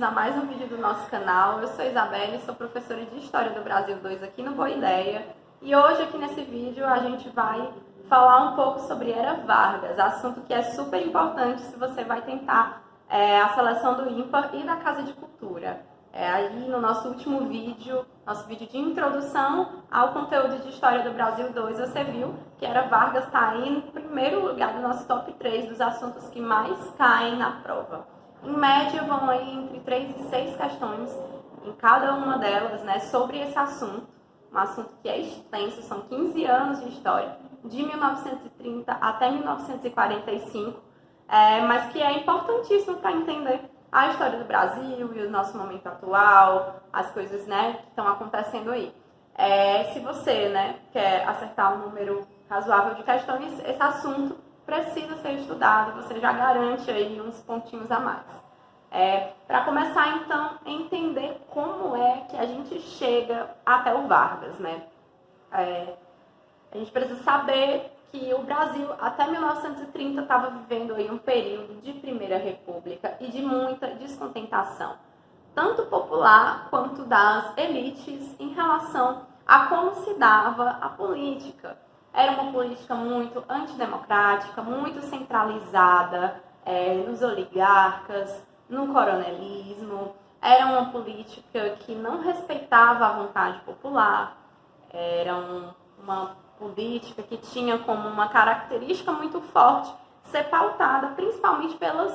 bem-vindos a mais um vídeo do nosso canal. Eu sou Isabelle, sou professora de História do Brasil 2 aqui no Boa Ideia. E hoje aqui nesse vídeo a gente vai falar um pouco sobre Era Vargas, assunto que é super importante se você vai tentar a seleção do ímpar e da Casa de Cultura. Aí no nosso último vídeo, nosso vídeo de introdução ao conteúdo de História do Brasil 2, você viu que Era Vargas está aí em primeiro lugar do nosso top 3 dos assuntos que mais caem na prova. Em média, vão aí entre 3 e 6 questões em cada uma delas, né, sobre esse assunto. Um assunto que é extenso, são 15 anos de história, de 1930 até 1945, mas que é importantíssimo para entender a história do Brasil e o nosso momento atual, as coisas, né, que estão acontecendo aí. Se você, né, quer acertar um número razoável de questões, esse assunto precisa ser estudado, você já garante aí uns pontinhos a mais. Para começar, então, a entender como é que a gente chega até o Vargas, né? A gente precisa saber que o Brasil, até 1930, estava vivendo aí um período de Primeira República e de muita descontentação, tanto popular quanto das elites, em relação a como se dava a política. Era uma política muito antidemocrática, muito centralizada nos oligarcas, no coronelismo. Era uma política que não respeitava a vontade popular. Era uma política que tinha como uma característica muito forte ser pautada principalmente pelos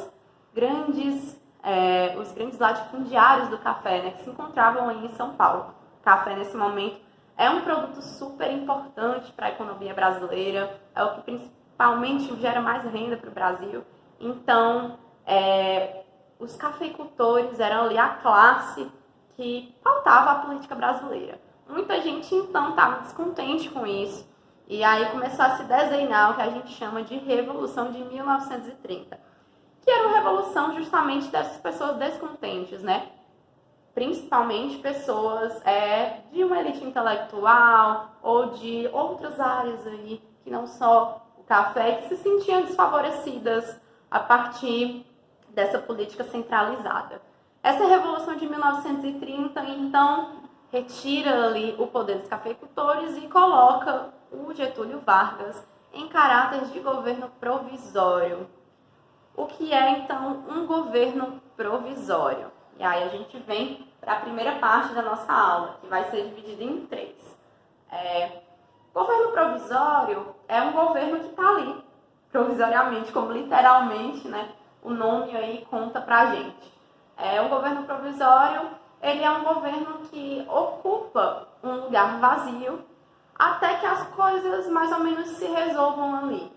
os grandes latifundiários do café, né, que se encontravam aí em São Paulo. O café, nesse momento, é um produto super importante para a economia brasileira, é o que principalmente gera mais renda para o Brasil. Então, os cafeicultores eram ali a classe que pautava a política brasileira. Muita gente, então, estava descontente com isso, e aí começou a se desenhar o que a gente chama de Revolução de 1930, que era uma revolução justamente dessas pessoas descontentes, né? Principalmente pessoas de uma elite intelectual ou de outras áreas aí, que não só o café, que se sentiam desfavorecidas a partir dessa política centralizada. Essa Revolução de 1930, então, retira ali o poder dos cafeicultores e coloca o Getúlio Vargas em caráter de governo provisório. O que é, então, um governo provisório? E aí a gente vem para a primeira parte da nossa aula, que vai ser dividida em 3. Governo provisório é um governo que está ali, provisoriamente, como literalmente, né, o nome aí conta para a gente. Um governo provisório, ele é um governo que ocupa um lugar vazio até que as coisas mais ou menos se resolvam ali.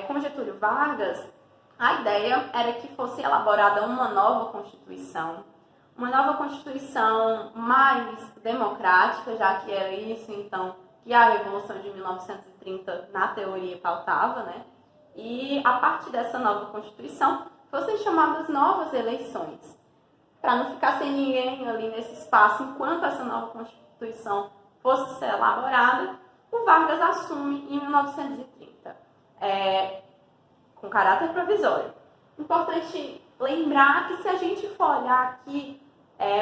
Com Getúlio Vargas, a ideia era que fosse elaborada uma nova Constituição mais democrática, já que era isso, então, que a Revolução de 1930, na teoria, pautava, né? E, a partir dessa nova Constituição, fossem chamadas novas eleições, para não ficar sem ninguém ali nesse espaço, enquanto essa nova Constituição fosse ser elaborada, o Vargas assume em 1930. Com caráter provisório. Importante lembrar que se a gente for olhar aqui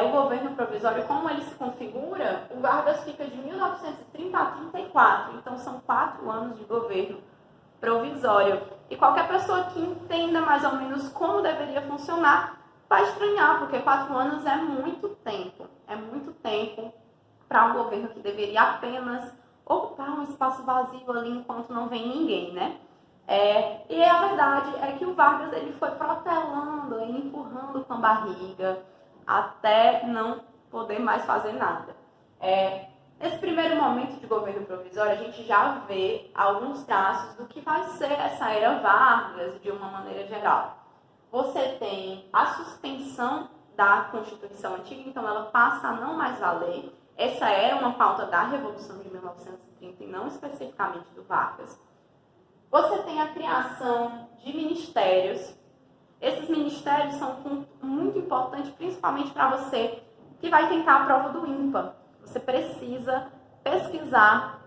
o governo provisório, como ele se configura, o Vargas fica de 1930 a 34, então são 4 anos de governo provisório. E qualquer pessoa que entenda mais ou menos como deveria funcionar vai estranhar, porque 4 anos é muito tempo para um governo que deveria apenas ocupar um espaço vazio ali enquanto não vem ninguém, né? E a verdade é que o Vargas ele foi protelando, empurrando com a barriga, até não poder mais fazer nada. Nesse primeiro momento de governo provisório, a gente já vê alguns traços do que vai ser essa Era Vargas de uma maneira geral. Você tem a suspensão da Constituição antiga, então ela passa a não mais valer. Essa era uma pauta da Revolução de 1930 e não especificamente do Vargas. Você tem a criação de ministérios. Esses ministérios são muito importantes, principalmente para você que vai tentar a prova do ímpar. Você precisa pesquisar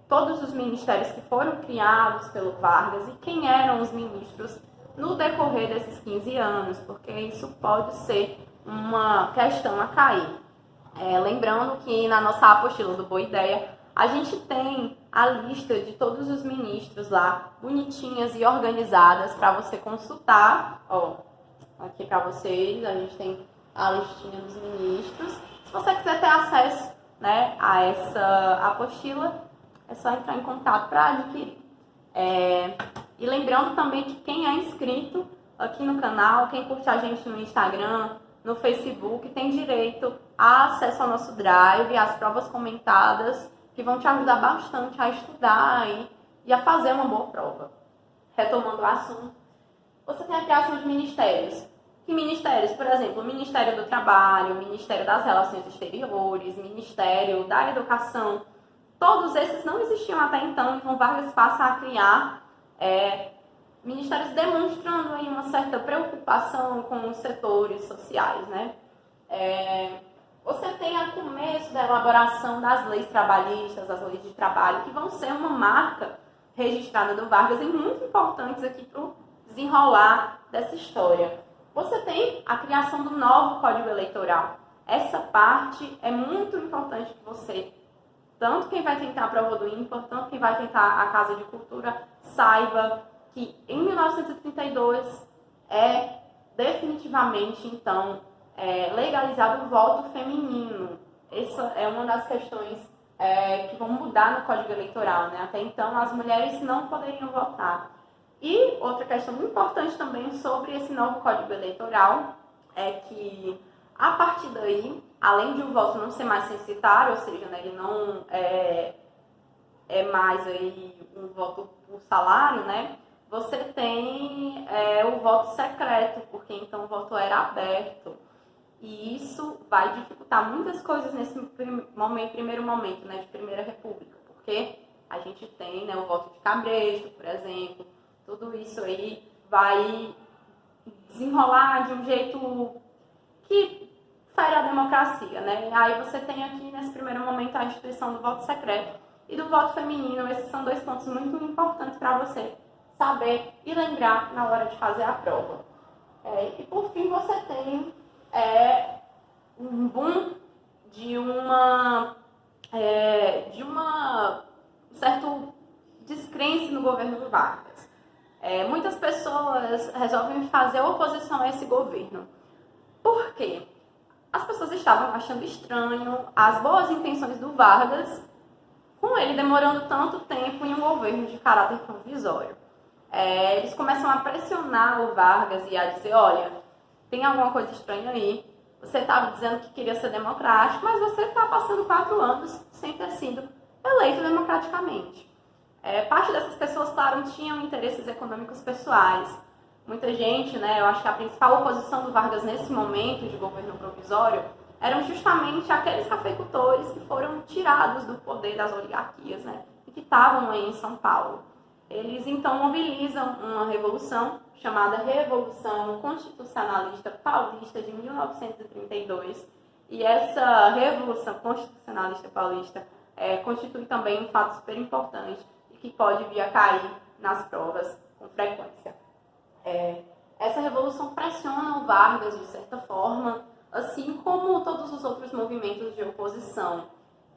todos os ministérios que foram criados pelo Vargas e quem eram os ministros no decorrer desses 15 anos, porque isso pode ser uma questão a cair. Lembrando que na nossa apostila do Boa Ideia, a gente tem a lista de todos os ministros lá, bonitinhas e organizadas para você consultar. Ó, aqui para vocês, a gente tem a listinha dos ministros. Se você quiser ter acesso, né, a essa apostila, é só entrar em contato para adquirir. E lembrando também que quem é inscrito aqui no canal, quem curte a gente no Instagram, no Facebook, tem direito a acesso ao nosso Drive, às provas comentadas, que vão te ajudar bastante a estudar e a fazer uma boa prova. Retomando o assunto, você tem a criação de ministérios. Que ministérios? Por exemplo, o Ministério do Trabalho, o Ministério das Relações Exteriores, Ministério da Educação. Todos esses não existiam até então Vargas passa a criar ministérios demonstrando aí uma certa preocupação com os setores sociais, né? Você tem o começo da elaboração das leis trabalhistas, as leis de trabalho, que vão ser uma marca registrada do Vargas e muito importantes aqui para o desenrolar dessa história. Você tem a criação do novo Código Eleitoral. Essa parte é muito importante que você, tanto quem vai tentar a prova do ímpar, tanto quem vai tentar a Casa de Cultura, saiba que em 1932 é definitivamente, então, legalizado o voto feminino. Essa é uma das questões que vão mudar no Código Eleitoral, né? Até então, as mulheres não poderiam votar. E outra questão muito importante também sobre esse novo Código Eleitoral é que, a partir daí, além de o voto não ser mais censitário, ou seja, né, ele não é mais aí um voto por salário, né? Você tem o voto secreto, porque então o voto era aberto. E isso vai dificultar muitas coisas nesse primeiro momento, né, de Primeira República, porque a gente tem, né, o voto de cabresto, por exemplo. Tudo isso aí vai desenrolar de um jeito que fere a democracia, né? E aí você tem aqui, nesse primeiro momento, a instituição do voto secreto e do voto feminino. Esses são dois pontos muito importantes para você saber e lembrar na hora de fazer a prova. E por fim, você tem um boom de uma certo descrença no governo Vargas. Muitas pessoas resolvem fazer oposição a esse governo. Por quê? As pessoas estavam achando estranho as boas intenções do Vargas, com ele demorando tanto tempo em um governo de caráter provisório. Eles começam a pressionar o Vargas e a dizer, olha, tem alguma coisa estranha aí, você estava dizendo que queria ser democrático, mas você está passando 4 anos sem ter sido eleito democraticamente. Parte dessas pessoas, claro, tinham interesses econômicos pessoais. Muita gente, né, eu acho que a principal oposição do Vargas nesse momento de governo provisório eram justamente aqueles cafeicultores que foram tirados do poder das oligarquias, né, e que estavam aí em São Paulo. Eles, então, mobilizam uma revolução chamada Revolução Constitucionalista Paulista de 1932. E essa Revolução Constitucionalista Paulista constitui também um fato super importante e que pode vir a cair nas provas com frequência. Essa revolução pressiona o Vargas, de certa forma, assim como todos os outros movimentos de oposição,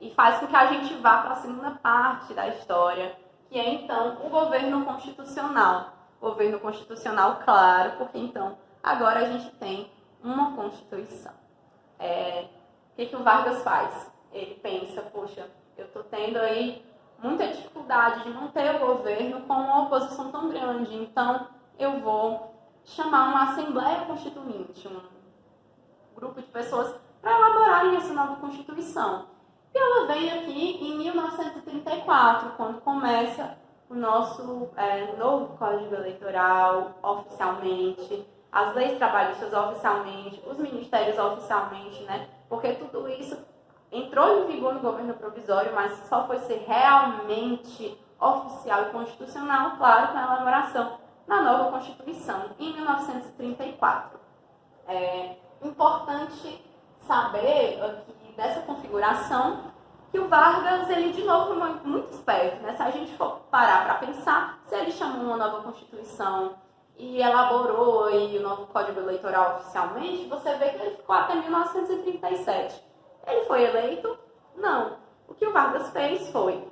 e faz com que a gente vá para a segunda parte da história, que é, então, o governo constitucional. Governo constitucional, claro, porque, então, agora a gente tem uma Constituição. O que o Vargas faz? Ele pensa, poxa, eu estou tendo aí muita dificuldade de manter o governo com uma oposição tão grande, então eu vou chamar uma Assembleia Constituinte, um grupo de pessoas para elaborarem essa nova Constituição. E ela vem aqui em 1934, quando começa o nosso novo Código Eleitoral oficialmente, as leis trabalhistas oficialmente, os ministérios oficialmente, né? Porque tudo isso entrou em vigor no governo provisório, mas só foi ser realmente oficial e constitucional, claro, com a elaboração da nova Constituição, em 1934. Importante saber aqui dessa configuração que o Vargas, ele de novo foi muito esperto, né? Se a gente for parar para pensar, se ele chamou uma nova Constituição e elaborou aí o novo Código Eleitoral oficialmente, você vê que ele ficou até 1937. Ele foi eleito? Não. O que o Vargas fez foi,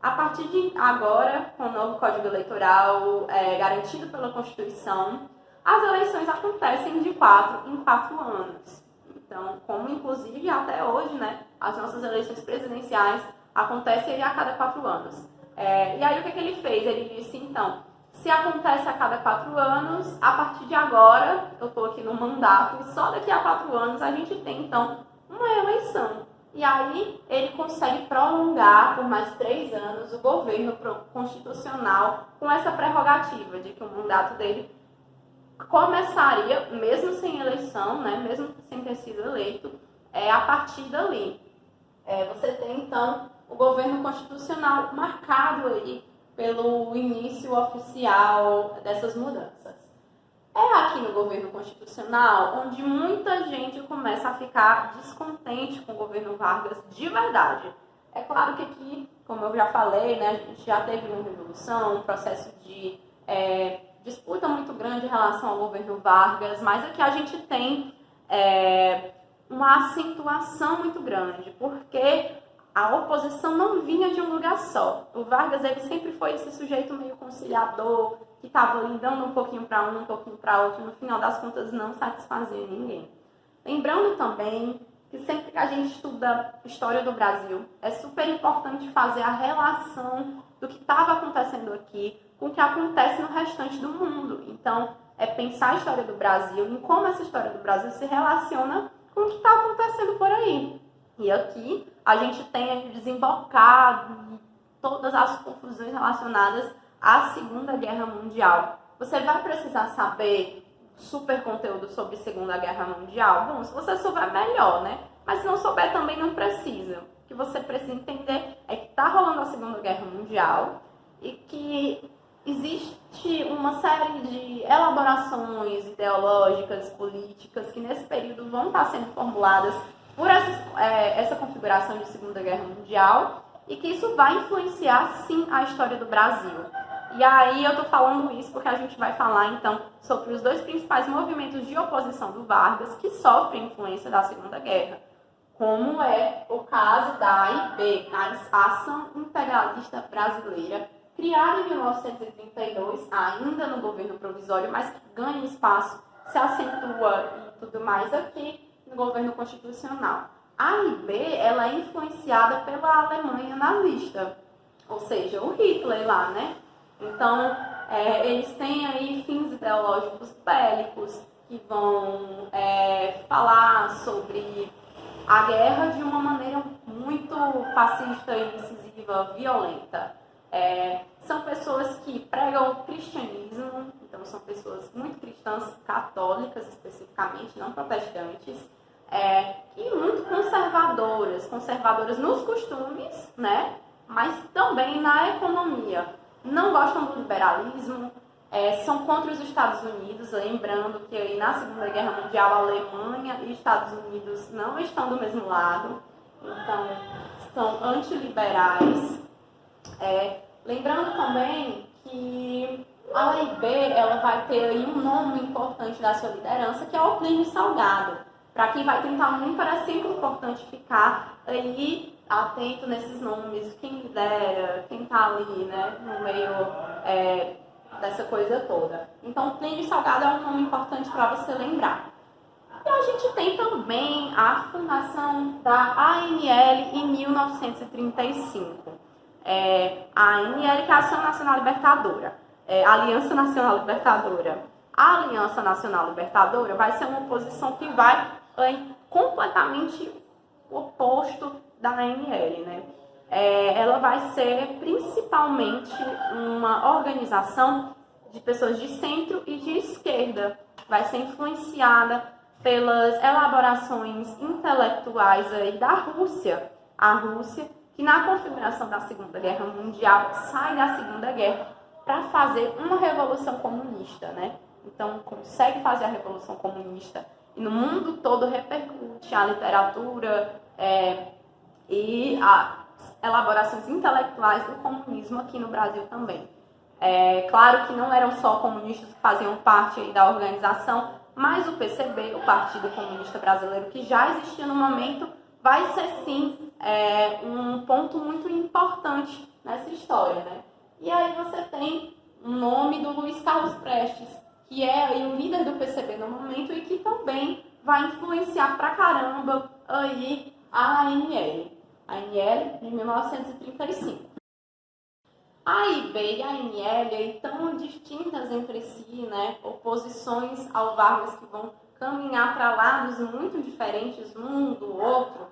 a partir de agora, com o novo Código Eleitoral garantido pela Constituição, as eleições acontecem de 4 em 4 anos. Então, como inclusive até hoje, né, as nossas eleições presidenciais acontecem a cada 4 anos. E aí o que ele fez? Ele disse, então, se acontece a cada 4 anos, a partir de agora, eu estou aqui no mandato, e só daqui a 4 anos a gente tem, então, uma eleição. E aí ele consegue prolongar por mais 3 anos o governo constitucional com essa prerrogativa de que o mandato dele começaria, mesmo sem eleição, né, mesmo sem ter sido eleito, a partir dali. Você tem, então, o governo constitucional marcado aí pelo início oficial dessas mudanças. É aqui no governo constitucional onde muita gente começa a ficar descontente com o governo Vargas de verdade. É claro que aqui, como eu já falei, né, a gente já teve uma revolução, um processo de disputa muito grande em relação ao governo Vargas, mas aqui a gente tem uma acentuação muito grande, porque a oposição não vinha de um lugar só. O Vargas ele sempre foi esse sujeito meio conciliador, que estava ali dando um pouquinho para um pouquinho para outro, e no final das contas não satisfazia ninguém. Lembrando também que sempre que a gente estuda história do Brasil, é super importante fazer a relação do que estava acontecendo aqui com o que acontece no restante do mundo. Então, é pensar a história do Brasil e como essa história do Brasil se relaciona com o que está acontecendo por aí. E aqui a gente tem desembocado todas as confusões relacionadas à Segunda Guerra Mundial. Você vai precisar saber super conteúdo sobre Segunda Guerra Mundial? Bom, se você souber, melhor, né? Mas se não souber, também não precisa. O que você precisa entender é que está rolando a Segunda Guerra Mundial e que existe uma série de elaborações ideológicas, políticas, que nesse período vão estar sendo formuladas por essa configuração de Segunda Guerra Mundial e que isso vai influenciar, sim, a história do Brasil. E aí eu estou falando isso porque a gente vai falar, então, sobre os 2 principais movimentos de oposição do Vargas que sofrem influência da Segunda Guerra, como é o caso da AIB, a Ação Integralista Brasileira, criada em 1932, ainda no governo provisório, mas que ganha espaço, se acentua e tudo mais aqui no governo constitucional. A AIB ela é influenciada pela Alemanha nazista, ou seja, o Hitler lá, né? Então, eles têm aí fins ideológicos bélicos que vão falar sobre a guerra de uma maneira muito fascista, incisiva, violenta. São pessoas que pregam o cristianismo, então são pessoas muito cristãs, católicas especificamente, não protestantes, e muito conservadoras nos costumes, né? Mas também na economia. Não gostam do liberalismo, são contra os Estados Unidos, lembrando que aí na Segunda Guerra Mundial a Alemanha e Estados Unidos não estão do mesmo lado, então são antiliberais. Lembrando também que a AIB ela vai ter aí um nome importante da sua liderança, que é o Plínio Salgado. Para quem vai tentar muito, é sempre importante ficar aí atento nesses nomes, quem lidera, quem está ali, né, no meio dessa coisa toda. Então, Plínio Salgado é um nome importante para você lembrar. E a gente tem também a fundação da ANL em 1935. A ANL, que é a Ação Nacional Libertadora, Aliança Nacional Libertadora. A Aliança Nacional Libertadora vai ser uma oposição que vai completamente oposto da ANL, né? Ela vai ser principalmente uma organização de pessoas de centro e de esquerda. Vai ser influenciada pelas elaborações intelectuais aí da Rússia. A Rússia, que na configuração da Segunda Guerra Mundial sai da Segunda Guerra para fazer uma revolução comunista, né? Então, consegue fazer a revolução comunista e no mundo todo repercute a literatura e as elaborações intelectuais do comunismo aqui no Brasil também. Claro que não eram só comunistas que faziam parte aí da organização, mas o PCB, o Partido Comunista Brasileiro, que já existia no momento, vai ser sim um ponto muito importante nessa história, né? E aí você tem o nome do Luiz Carlos Prestes, que é aí o líder do PCB no momento e que também vai influenciar pra caramba aí a ANL de 1935. A IB e a ANL estão distintas entre si, né? Oposições ao Vargas que vão caminhar para lados muito diferentes um do outro.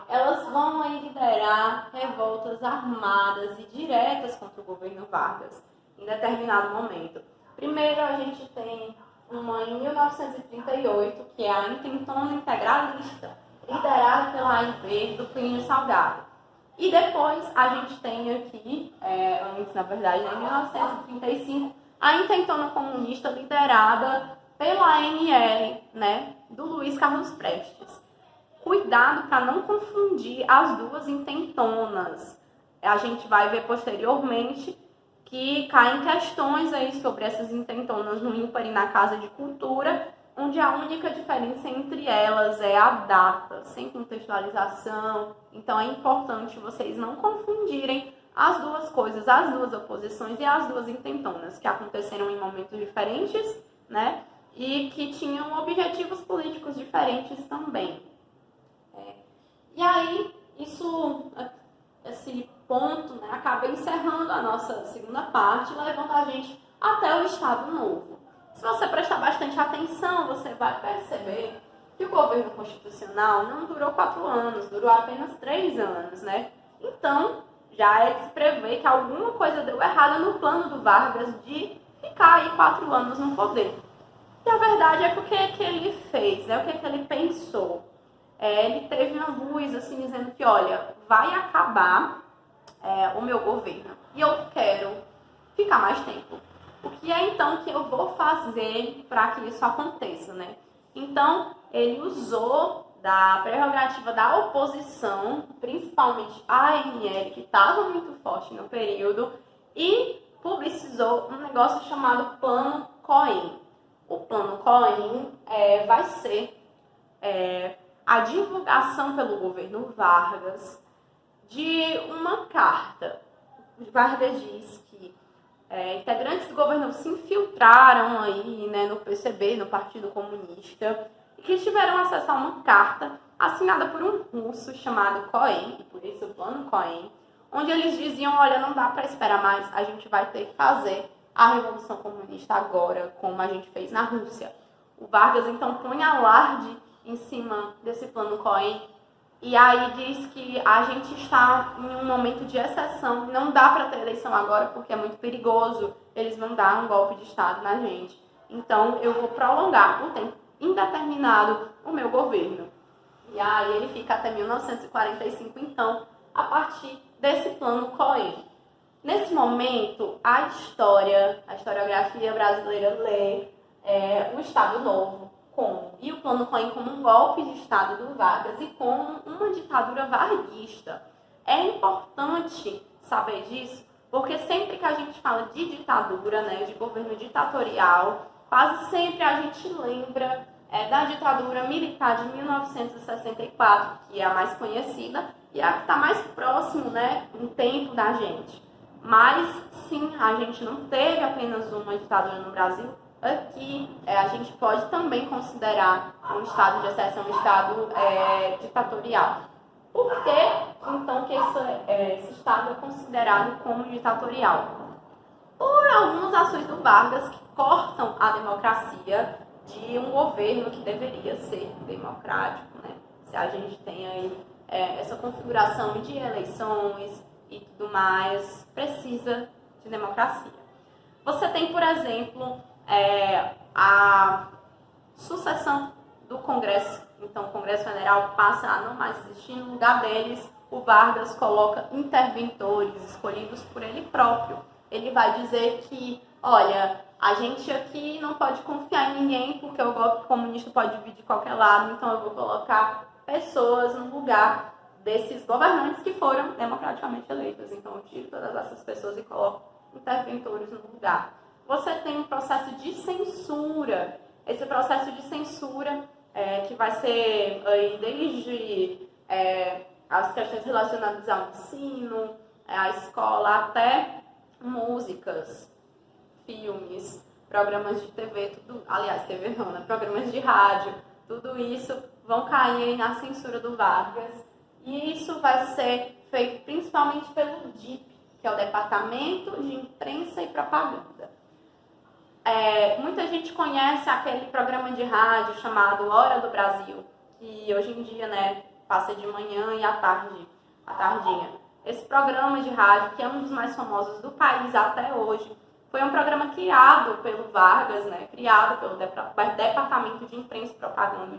Elas vão aí liderar revoltas armadas e diretas contra o governo Vargas em determinado momento. Primeiro a gente tem uma em 1938, que é a Intentona Integralista, liderada pela AIB do Plínio Salgado. E depois a gente tem aqui, antes na verdade, em 1935, a Intentona Comunista liderada pela ANL, né, do Luiz Carlos Prestes. Cuidado para não confundir as duas intentonas. A gente vai ver posteriormente que caem questões aí sobre essas intentonas no ímpar e na Casa de Cultura, onde a única diferença entre elas é a data, sem contextualização. Então é importante vocês não confundirem as duas coisas, as duas oposições e as duas intentonas, que aconteceram em momentos diferentes, né? E que tinham objetivos políticos diferentes também. E aí, esse ponto, né, acaba encerrando a nossa segunda parte, levando a gente até o Estado Novo. Se você prestar bastante atenção, você vai perceber que o governo constitucional não durou 4 anos, durou apenas 3 anos, né? Então, já é de se prever que alguma coisa deu errada no plano do Vargas de ficar aí 4 anos no poder. E a verdade é que o que ele fez, né? O que ele pensou? Ele teve uma luz, assim, dizendo que, olha, vai acabar o meu governo e eu quero ficar mais tempo. O que é, então, que eu vou fazer para que isso aconteça, né? Então, ele usou da prerrogativa da oposição, principalmente a ANL, que estava muito forte no período, e publicizou um negócio chamado Plano Cohen. O Plano Cohen vai ser a divulgação pelo governo Vargas de uma carta. Vargas diz que integrantes do governo se infiltraram aí, né, no PCB, no Partido Comunista, e que tiveram acesso a uma carta assinada por um russo chamado Cohen, e por isso o Plano Cohen, onde eles diziam, olha, não dá para esperar mais, a gente vai ter que fazer a Revolução Comunista agora, como a gente fez na Rússia. O Vargas, então, põe alarde em cima desse Plano Cohen, e aí diz que a gente está em um momento de exceção, não dá para ter eleição agora porque é muito perigoso, eles vão dar um golpe de Estado na gente. Então eu vou prolongar por tempo indeterminado o meu governo. E aí ele fica até 1945, então, a partir desse Plano Cohen. Nesse momento, a historiografia brasileira lê o Estado Novo e o Plano Cohen como um golpe de Estado do Vargas e como uma ditadura varguista. É importante saber disso, porque sempre que a gente fala de ditadura, né, de governo ditatorial, quase sempre a gente lembra da ditadura militar de 1964, que é a mais conhecida e a que está mais próximo, né, em tempo da gente. Mas, sim, a gente não teve apenas uma ditadura no Brasil. Aqui, a gente pode também considerar um estado de exceção, um estado ditatorial. Por que, então, que esse estado é considerado como ditatorial? Por algumas ações do Vargas que cortam a democracia de um governo que deveria ser democrático, né? Se a gente tem aí essa configuração de eleições e tudo mais, precisa de democracia. Você tem, por exemplo, a sucessão do Congresso. Então, o Congresso Federal passa a não mais existir. No lugar deles, o Vargas coloca interventores escolhidos por ele próprio. Ele vai dizer que, olha, a gente aqui não pode confiar em ninguém porque o golpe comunista pode vir de qualquer lado, então eu vou colocar pessoas no lugar desses governantes que foram democraticamente eleitos. Então, eu tiro todas essas pessoas e coloco interventores no lugar. Você tem um processo de censura. Esse processo de censura que vai ser aí, desde as questões relacionadas ao ensino, à escola, até músicas, filmes, programas de TV, tudo, aliás, TV não, né? Programas de rádio, tudo isso vão cair na censura do Vargas. E isso vai ser feito principalmente pelo DIP, que é o Departamento de Imprensa e Propaganda. Muita gente conhece aquele programa de rádio chamado Hora do Brasil, que hoje em dia, né, passa de manhã e à tardinha. Esse programa de rádio, que é um dos mais famosos do país até hoje, foi um programa criado pelo Vargas, né, criado pelo Departamento de Imprensa e Propaganda,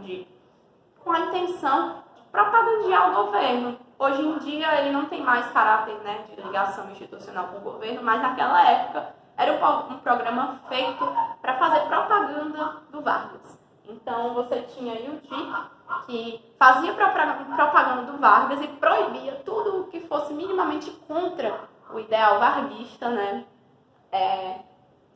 com a intenção de propagandear o governo. Hoje em dia ele não tem mais caráter, né, de ligação institucional com o governo, mas naquela época era um programa feito para fazer propaganda do Vargas. Então você tinha aí o DIP, que fazia propaganda do Vargas e proibia tudo o que fosse minimamente contra o ideal varguista, né,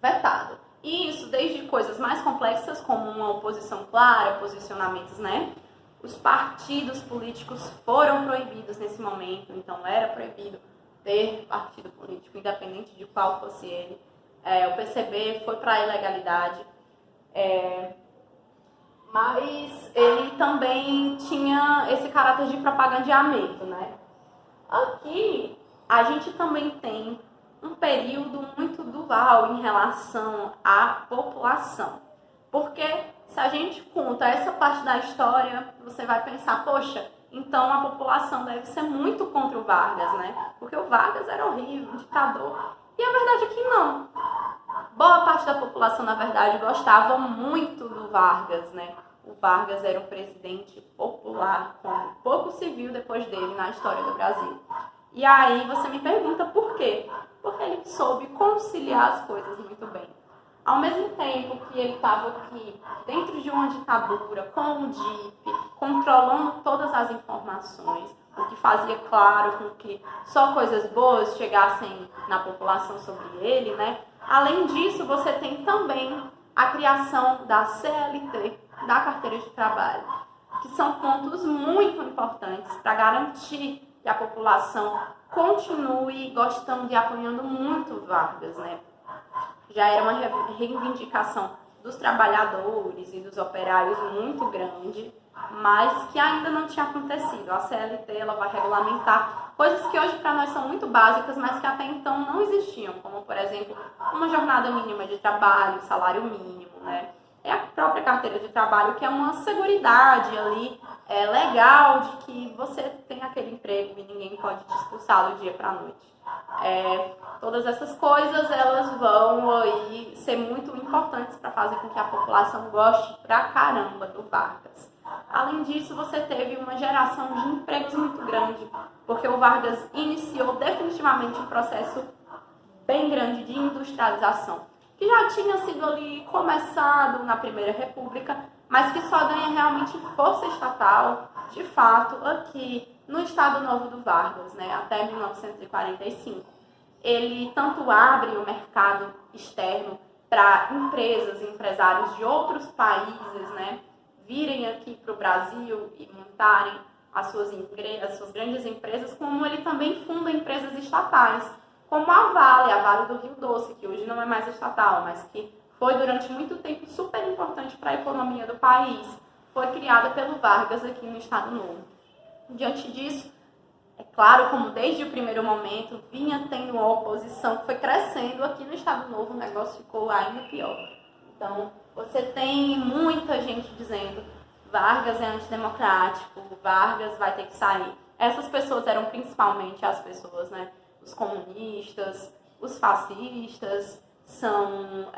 vetado. E isso desde coisas mais complexas, como uma oposição clara, posicionamentos, né? Os partidos políticos foram proibidos nesse momento, então era proibido ter partido político, independente de qual fosse ele. O PCB foi para a ilegalidade, mas ele também tinha esse caráter de propagandeamento, né? Aqui a gente também tem um período muito dual em relação à população, porque se a gente conta essa parte da história, você vai pensar, poxa, então a população deve ser muito contra o Vargas, né? Porque o Vargas era horrível, um ditador. E a verdade é que não. Boa parte da população, na verdade, gostava muito do Vargas, né? O Vargas era um presidente popular, como pouco se viu depois dele na história do Brasil. E aí você me pergunta por quê? Porque ele soube conciliar as coisas muito bem. Ao mesmo tempo que ele estava aqui dentro de uma ditadura, com o DIP, controlando todas as informações, o que fazia claro com que só coisas boas chegassem na população sobre ele, né? Além disso, você tem também a criação da CLT, da carteira de trabalho, que são pontos muito importantes para garantir que a população continue gostando e apoiando muito o Vargas, né? Já era uma reivindicação dos trabalhadores e dos operários muito grande, mas que ainda não tinha acontecido. A CLT ela vai regulamentar coisas que hoje para nós são muito básicas, mas que até então não existiam, como, por exemplo, uma jornada mínima de trabalho, salário mínimo, né? É a própria carteira de trabalho, que é uma seguridade ali legal de que você tem aquele emprego e ninguém pode te expulsar do dia para a noite. Todas essas coisas elas vão aí ser muito importantes para fazer com que a população goste pra caramba do Vargas. Além disso, você teve uma geração de empregos muito grande, porque o Vargas iniciou definitivamente um processo bem grande de industrialização, que já tinha sido ali começado na Primeira República, mas que só ganha realmente força estatal, de fato, aqui no Estado Novo do Vargas, né, até 1945. Ele tanto abre o mercado externo para empresas e empresários de outros países, né, virem aqui para o Brasil e montarem as suas grandes empresas, como ele também funda empresas estatais, como a Vale do Rio Doce, que hoje não é mais estatal, mas que foi durante muito tempo super importante para a economia do país. Foi criada pelo Vargas aqui no Estado Novo. Diante disso, é claro, como desde o primeiro momento vinha tendo uma oposição que foi crescendo aqui no Estado Novo, o negócio ficou ainda pior. Então, você tem muita gente dizendo Vargas é antidemocrático, Vargas vai ter que sair. Essas pessoas eram principalmente as pessoas, né? Os comunistas, os fascistas, são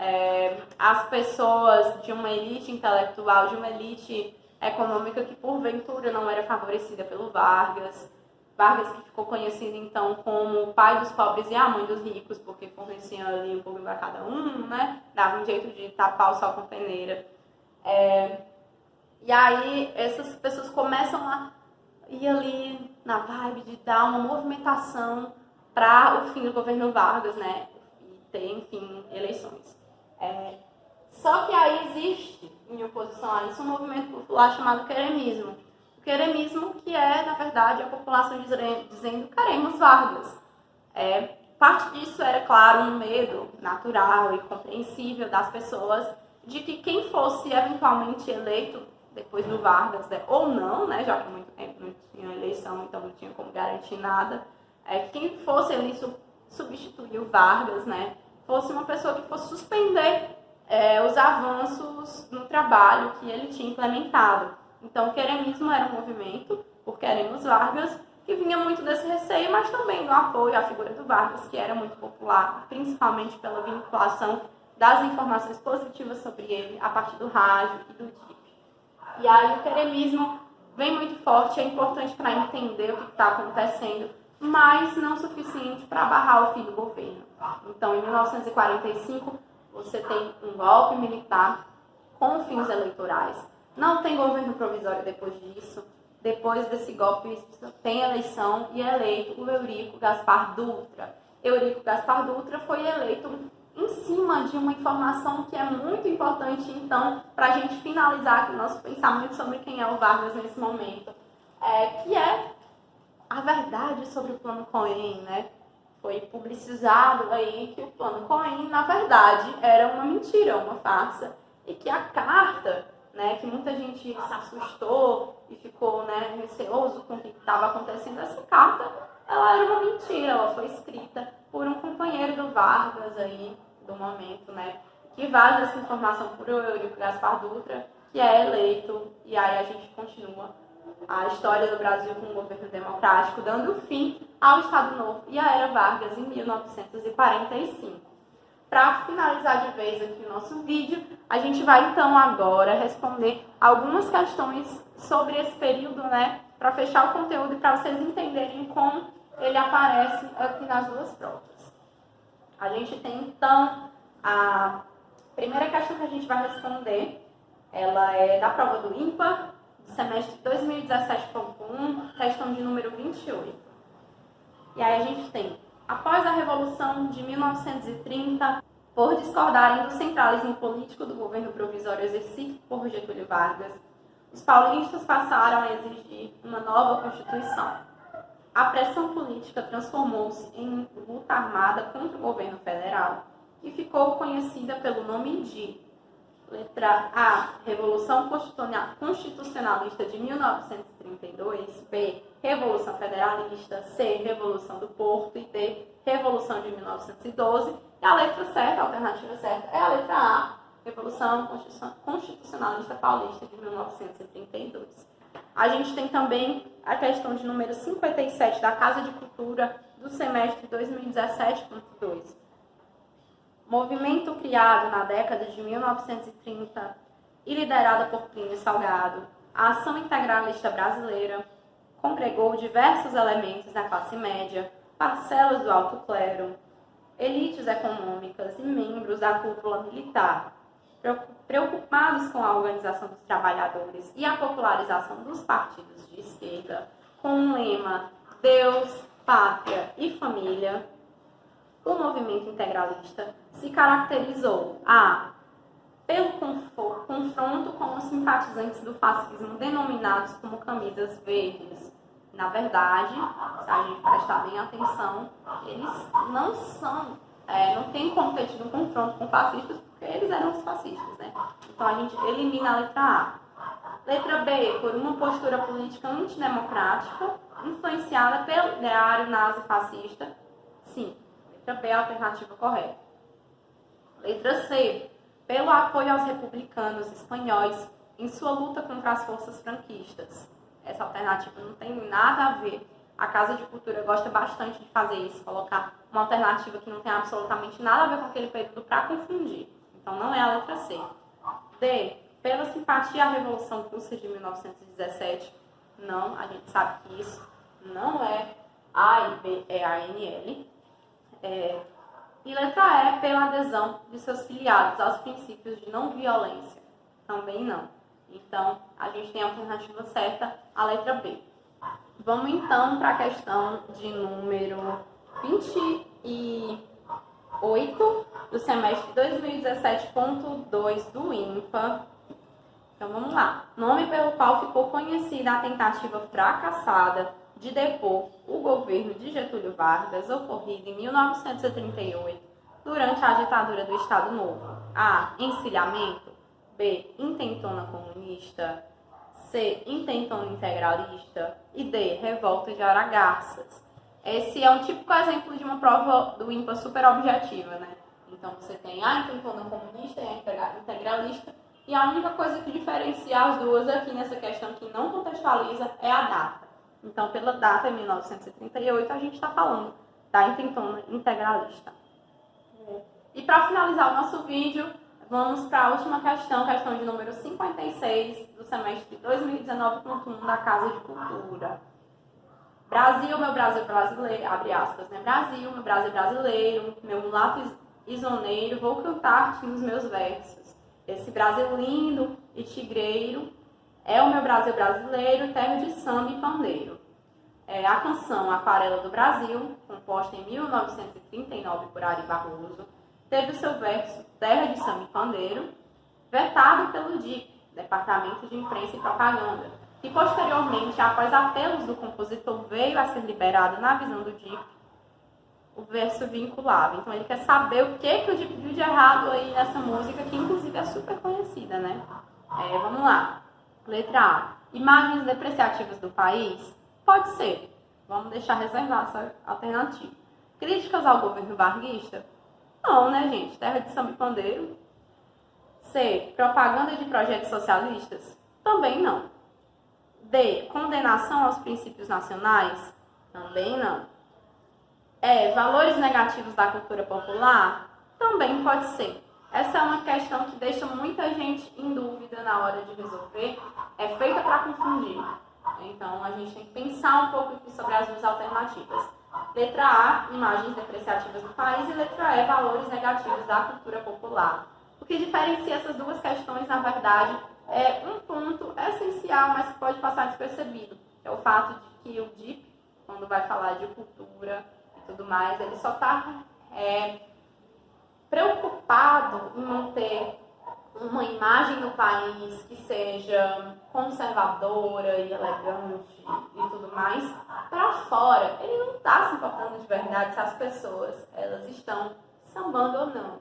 as pessoas de uma elite intelectual, de uma elite econômica que porventura não era favorecida pelo Vargas. Vargas que ficou conhecido então como o pai dos pobres e a mãe dos ricos, porque fornecia ali um pouco para cada um, né? Dava um jeito de tapar o sol com peneira. E aí essas pessoas começam a ir ali na vibe de dar uma movimentação para o fim do governo Vargas, né? ter, enfim, eleições. Só que aí existe, em oposição a isso, um movimento popular chamado queremismo. O queremismo que é, na verdade, a população dizendo queremos Vargas. Parte disso era, claro, um medo natural e compreensível das pessoas de que quem fosse eventualmente eleito depois do Vargas, né, ou não, né, já que há muito tempo não tinha eleição, então não tinha como garantir nada, quem fosse ele substituir o Vargas, né, fosse uma pessoa que fosse suspender os avanços no trabalho que ele tinha implementado. Então, o queremismo era um movimento por Queremos Vargas, que vinha muito desse receio, mas também do apoio à figura do Vargas, que era muito popular, principalmente pela vinculação das informações positivas sobre ele a partir do rádio e do DIP. E aí o queremismo vem muito forte, é importante para entender o que está acontecendo, mas não suficiente para barrar o fim do governo. Então, em 1945, você tem um golpe militar com fins eleitorais. Não tem governo provisório depois disso. Depois desse golpe, tem eleição e é eleito o Eurico Gaspar Dutra. Eurico Gaspar Dutra foi eleito em cima de uma informação que é muito importante, então, para a gente finalizar aqui o nosso pensamento sobre quem é o Vargas nesse momento, que é a verdade sobre o Plano Cohen, né? Foi publicizado aí que o Plano Cohen, na verdade, era uma mentira, uma farsa, e que a carta, né, que muita gente se assustou e ficou, né, receoso com o que estava acontecendo, essa carta, ela era uma mentira, ela foi escrita por um companheiro do Vargas aí, do momento, né, que vaza essa informação por Eurico Gaspar Dutra, que é eleito, e aí a gente continua a história do Brasil com um governo democrático, dando fim ao Estado Novo e à Era Vargas em 1945. Para finalizar de vez aqui o nosso vídeo, a gente vai então agora responder algumas questões sobre esse período, né, para fechar o conteúdo e para vocês entenderem como ele aparece aqui nas duas provas. A gente tem então a primeira questão que a gente vai responder, ela é da prova do ímpar, do semestre 2017.1, questão de número 28. E aí a gente tem: após a Revolução de 1930, por discordarem do centralismo político do governo provisório exercido por Getúlio Vargas, os paulistas passaram a exigir uma nova Constituição. A pressão política transformou-se em luta armada contra o governo federal, que ficou conhecida pelo nome de: letra A, Revolução Constitucionalista de 1932, B, Revolução Federalista, C, Revolução do Porto e D, Revolução de 1912. E a letra certa, a alternativa certa, é a letra A, Revolução Constitucionalista Paulista de 1932. A gente tem também a questão de número 57 da Casa de Cultura do semestre 2017.2. Movimento criado na década de 1930 e liderada por Plínio Salgado, a Ação Integralista Brasileira congregou diversos elementos da classe média, parcelas do alto clero, elites econômicas e membros da cúpula militar, preocupados com a organização dos trabalhadores e a popularização dos partidos de esquerda, com o lema Deus, Pátria e Família. O movimento integralista se caracterizou pelo confronto com os simpatizantes do fascismo denominados como camisas verdes. Na verdade, se a gente prestar bem atenção, eles não tem como ter tido um confronto com fascistas, porque eles eram os fascistas, né? Então a gente elimina a letra A. Letra B, por uma postura política antidemocrática, influenciada pelo ideário nazi-fascista. Sim, letra B é a alternativa correta. Letra C, pelo apoio aos republicanos espanhóis em sua luta contra as forças franquistas. Essa alternativa não tem nada a ver. A Casa de Cultura gosta bastante de fazer isso, colocar uma alternativa que não tem absolutamente nada a ver com aquele período para confundir. Então não é a letra C. D, pela simpatia à Revolução Russa de 1917. Não, a gente sabe que isso não é A e B, é a ANL. E letra E, pela adesão de seus filiados aos princípios de não violência. Também não. Então, a gente tem a alternativa certa, a letra B. Vamos então para a questão de número 29. 8 do semestre 2017.2 do INPA. Então vamos lá. Nome pelo qual ficou conhecida a tentativa fracassada de depor o governo de Getúlio Vargas, ocorrido em 1938, durante a ditadura do Estado Novo. A. Encilhamento. B. Intentona comunista. C. Intentona integralista. E D. Revolta de Aragarças. Esse é um típico exemplo de uma prova do INPA super objetiva, né? Então você tem a intentona comunista e a integralista, e a única coisa que diferencia as duas aqui nessa questão que não contextualiza é a data. Então, pela data, em 1938, a gente está falando da intentona integralista. E para finalizar o nosso vídeo, vamos para a última questão de número 56 do semestre 2019.1 da Casa de Cultura. Brasil, meu Brasil brasileiro, abre aspas, né? Brasil, meu Brasil brasileiro, meu mulato isoneiro, vou cantar-te nos meus versos. Esse Brasil lindo e tigreiro é o meu Brasil brasileiro, terra de samba e pandeiro. A canção Aquarela do Brasil, composta em 1939 por Ari Barroso, teve o seu verso Terra de Samba e Pandeiro, vetado pelo DIP, Departamento de Imprensa e Propaganda, que posteriormente, após apelos do compositor, veio a ser liberado na visão do DIP, o verso vinculava. Então ele quer saber o que o DIP viu de errado aí nessa música, que inclusive é super conhecida, né? Vamos lá. Letra A. Imagens depreciativas do país? Pode ser. Vamos deixar reservada essa alternativa. Críticas ao governo varguista? Não, né, gente? Terra de samba e pandeiro. C. Propaganda de projetos socialistas? Também não. D. Condenação aos princípios nacionais? Também não. Valores negativos da cultura popular? Também pode ser. Essa é uma questão que deixa muita gente em dúvida na hora de resolver. É feita para confundir. Então, a gente tem que pensar um pouco aqui sobre as duas alternativas. Letra A, imagens depreciativas do país, e letra E, valores negativos da cultura popular. O que diferencia essas duas questões, na verdade, é um ponto essencial, mas que pode passar despercebido. É o fato de que o DIP, quando vai falar de cultura e tudo mais, ele só está preocupado em manter uma imagem no país que seja conservadora e elegante e tudo mais para fora. Ele não está se importando de verdade se as pessoas elas estão sambando ou não.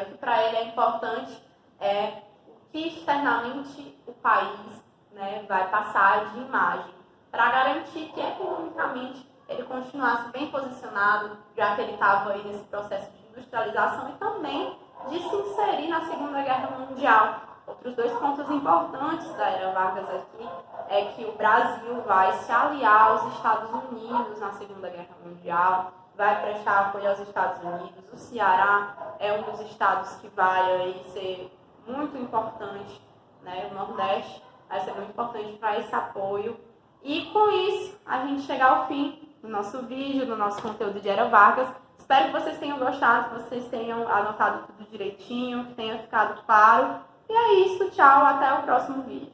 O que para ele é importante é o que externamente o país, né, vai passar de imagem, para garantir que economicamente ele continuasse bem posicionado, já que ele estava aí nesse processo de industrialização e também de se inserir na Segunda Guerra Mundial. Outros dois pontos importantes da era Vargas aqui é que o Brasil vai se aliar aos Estados Unidos na Segunda Guerra Mundial, vai prestar apoio aos Estados Unidos. O Ceará é um dos estados que vai aí ser muito importante, né? O Nordeste vai ser muito importante para esse apoio. E com isso, a gente chega ao fim do nosso vídeo, do nosso conteúdo de Era Vargas. Espero que vocês tenham gostado, que vocês tenham anotado tudo direitinho, que tenha ficado claro. E é isso, tchau, até o próximo vídeo.